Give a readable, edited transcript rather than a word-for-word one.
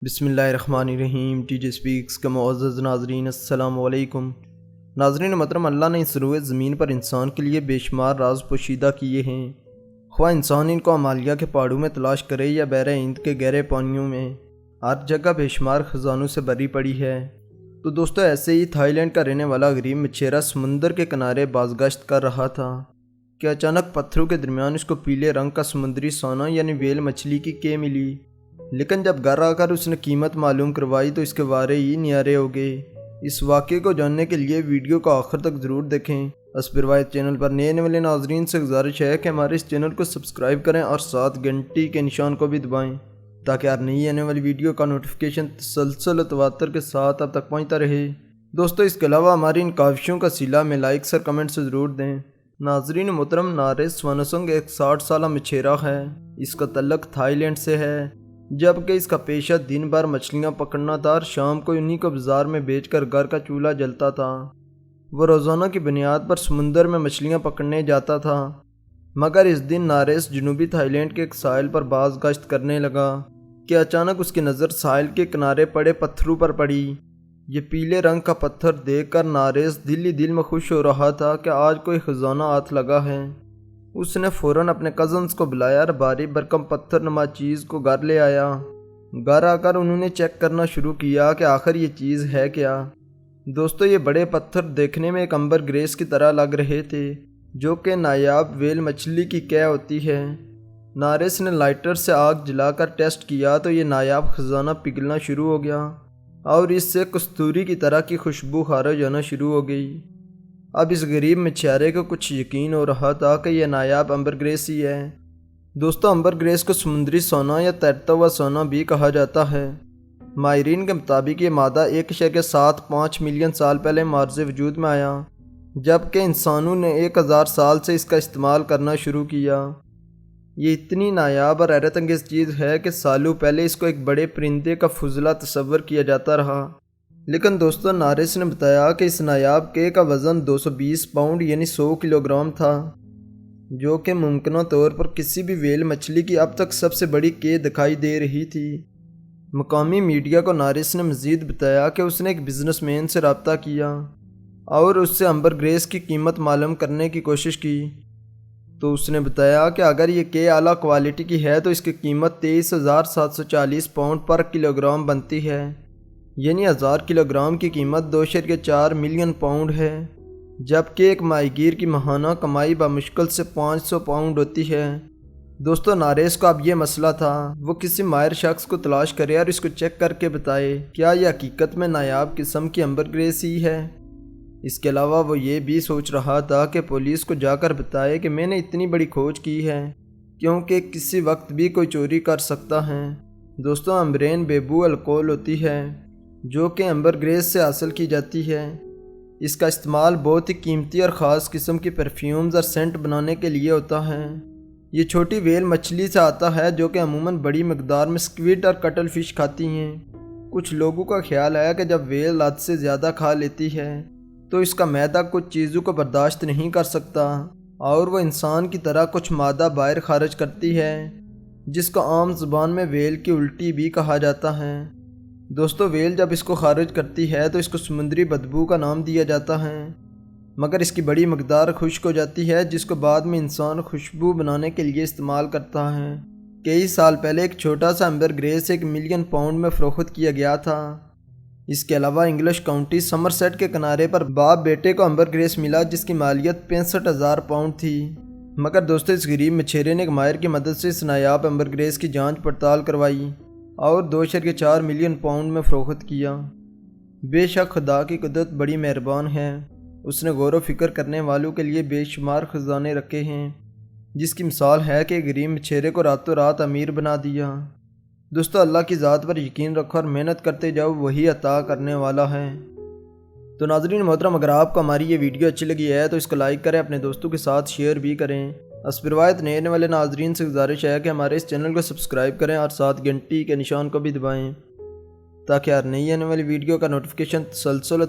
بسم اللہ الرحمن الرحیم۔ ٹی جے سپیکس کے معزز ناظرین السلام علیکم۔ ناظرین محترم، اللہ نے اس روئے زمین پر انسان کے لیے بے شمار راز پوشیدہ کیے ہیں، خواہ انسان ان کو ہمالیہ کے پہاڑوں میں تلاش کرے یا بحر ہند کے گہرے پانیوں میں، ہر جگہ بے شمار خزانوں سے بھری پڑی ہے۔ تو دوستو، ایسے ہی تھائی لینڈ کا رہنے والا غریب مچھیرا سمندر کے کنارے بازگشت کر رہا تھا کہ اچانک پتھروں کے درمیان اس کو پیلے رنگ کا سمندری سونا یعنی ویل مچھلی کی کے ملی، لیکن جب گھر آ کر اس نے قیمت معلوم کروائی تو اس کے وارے ہی نیارے ہو گئے۔ اس واقعے کو جاننے کے لیے ویڈیو کو آخر تک ضرور دیکھیں۔ اسپروائت چینل پر نئے آنے والے ناظرین سے گزارش ہے کہ ہمارے اس چینل کو سبسکرائب کریں اور ساتھ گھنٹی کے نشان کو بھی دبائیں تاکہ ہر نئی آنے والی ویڈیو کا نوٹیفیکیشن تسلسل و تواتر کے ساتھ اب تک پہنچتا رہے۔ دوستو، اس کے علاوہ ہماری ان کاوشوں کا صلہ میں لائک اور کمنٹ سے ضرور دیں۔ ناظرین محترم، نارس سوانسنگ ایک 60 سالہ مچھیرا ہے۔ اس کا تعلق تھائی لینڈ سے ہے، جبکہ اس کا پیشہ دن بھر مچھلیاں پکڑنا تھا اور شام کو انہی کو بازار میں بیچ کر گھر کا چولہا جلتا تھا۔ وہ روزانہ کی بنیاد پر سمندر میں مچھلیاں پکڑنے جاتا تھا، مگر اس دن نارس جنوبی تھائی لینڈ کے ایک ساحل پر باز گشت کرنے لگا کہ اچانک اس کی نظر ساحل کے کنارے پڑے پتھروں پر پڑی۔ یہ پیلے رنگ کا پتھر دیکھ کر نارس دل ہی دل میں خوش ہو رہا تھا کہ آج کوئی خزانہ ہاتھ لگا ہے۔ اس نے فوراً اپنے کزنز کو بلایا اور بھاری بھرکم پتھر نما چیز کو گھر لے آیا۔ گھر آ کر انہوں نے چیک کرنا شروع کیا کہ آخر یہ چیز ہے کیا۔ دوستو، یہ بڑے پتھر دیکھنے میں ایک امبرگریس کی طرح لگ رہے تھے، جو کہ نایاب ویل مچھلی کی کیا ہوتی ہے۔ نارس نے لائٹر سے آگ جلا کر ٹیسٹ کیا تو یہ نایاب خزانہ پگھلنا شروع ہو گیا اور اس سے کستوری کی طرح کی خوشبو خارج ہونا شروع ہو گئی۔ اب اس غریب مچھیرے کو کچھ یقین ہو رہا تھا کہ یہ نایاب امبرگریس ہی ہے۔ دوستو، امبرگریس کو سمندری سونا یا تیرتا ہوا سونا بھی کہا جاتا ہے۔ ماہرین کے مطابق یہ مادہ 1.75 ملین سال پہلے مارز وجود میں آیا، جبکہ انسانوں نے 1000 سال سے اس کا استعمال کرنا شروع کیا۔ یہ اتنی نایاب اور حیرت انگیز چیز ہے کہ سالوں پہلے اس کو ایک بڑے پرندے کا فضلہ تصور کیا جاتا رہا۔ لیکن دوستو، نارس نے بتایا کہ اس نایاب کے کا وزن 220 پاؤنڈ یعنی 100 کلو گرام تھا، جو کہ ممکنہ طور پر کسی بھی ویل مچھلی کی اب تک سب سے بڑی کے دکھائی دے رہی تھی۔ مقامی میڈیا کو نارس نے مزید بتایا کہ اس نے ایک بزنس مین سے رابطہ کیا اور اس سے امبرگریس کی قیمت معلوم کرنے کی کوشش کی، تو اس نے بتایا کہ اگر یہ کے اعلیٰ کوالٹی کی ہے تو اس کی قیمت 23,740 پاؤنڈ پر کلو گرام بنتی ہے، یعنی 1000 کلو گرام کی قیمت 2.4 ملین پاؤنڈ ہے، جبکہ ایک ماہی گیر کی ماہانہ کمائی بمشکل سے 500 پاؤنڈ ہوتی ہے۔ دوستو، نارس کو اب یہ مسئلہ تھا، وہ کسی ماہر شخص کو تلاش کرے اور اس کو چیک کر کے بتائے کیا یہ حقیقت میں نایاب قسم کی امبرگریس ہی ہے۔ اس کے علاوہ وہ یہ بھی سوچ رہا تھا کہ پولیس کو جا کر بتائے کہ میں نے اتنی بڑی کھوج کی ہے، کیونکہ کسی وقت بھی کوئی چوری کر سکتا ہے۔ دوستو، امبرین بیبو الکول ہوتی ہے جو کہ امبرگریس سے حاصل کی جاتی ہے۔ اس کا استعمال بہت ہی قیمتی اور خاص قسم کی پرفیومز اور سینٹ بنانے کے لیے ہوتا ہے۔ یہ چھوٹی ویل مچھلی سے آتا ہے جو کہ عموماً بڑی مقدار میں سکویڈ اور کٹل فش کھاتی ہیں۔ کچھ لوگوں کا خیال ہے کہ جب ویل حد سے زیادہ کھا لیتی ہے تو اس کا معدہ کچھ چیزوں کو برداشت نہیں کر سکتا اور وہ انسان کی طرح کچھ مادہ باہر خارج کرتی ہے، جس کو عام زبان میں ویل کی الٹی بھی کہا جاتا ہے۔ دوستو، ویل جب اس کو خارج کرتی ہے تو اس کو سمندری بدبو کا نام دیا جاتا ہے، مگر اس کی بڑی مقدار خشک ہو جاتی ہے جس کو بعد میں انسان خوشبو بنانے کے لیے استعمال کرتا ہے۔ کئی سال پہلے ایک چھوٹا سا امبرگریس 1 ملین پاؤنڈ میں فروخت کیا گیا تھا۔ اس کے علاوہ انگلش کاؤنٹی سمرسیٹ کے کنارے پر باپ بیٹے کو امبرگریس ملا جس کی مالیت 65,000 پاؤنڈ تھی، مگر دوستو، اس غریب مچھیرے نے ایک ماہر کی مدد سے اس نایاب امبرگریس کی جانچ پڑتال کروائی اور 2.4 ملین پاؤنڈ میں فروخت کیا۔ بے شک خدا کی قدرت بڑی مہربان ہے، اس نے غور و فکر کرنے والوں کے لیے بے شمار خزانے رکھے ہیں، جس کی مثال ہے کہ غریب مچھیرے کو راتوں رات امیر بنا دیا۔ دوستو، اللہ کی ذات پر یقین رکھو اور محنت کرتے جاؤ، وہی عطا کرنے والا ہے۔ تو ناظرین محترم، اگر آپ کو ہماری یہ ویڈیو اچھی لگی ہے تو اس کو لائک کریں، اپنے دوستوں کے ساتھ شیئر بھی کریں۔ اسپروائت نئے آنے والے ناظرین سے گزارش ہے کہ ہمارے اس چینل کو سبسکرائب کریں اور ساتھ گھنٹی کے نشان کو بھی دبائیں تاکہ ہر نئی آنے والی ویڈیو کا نوٹیفیکیشن تسلسل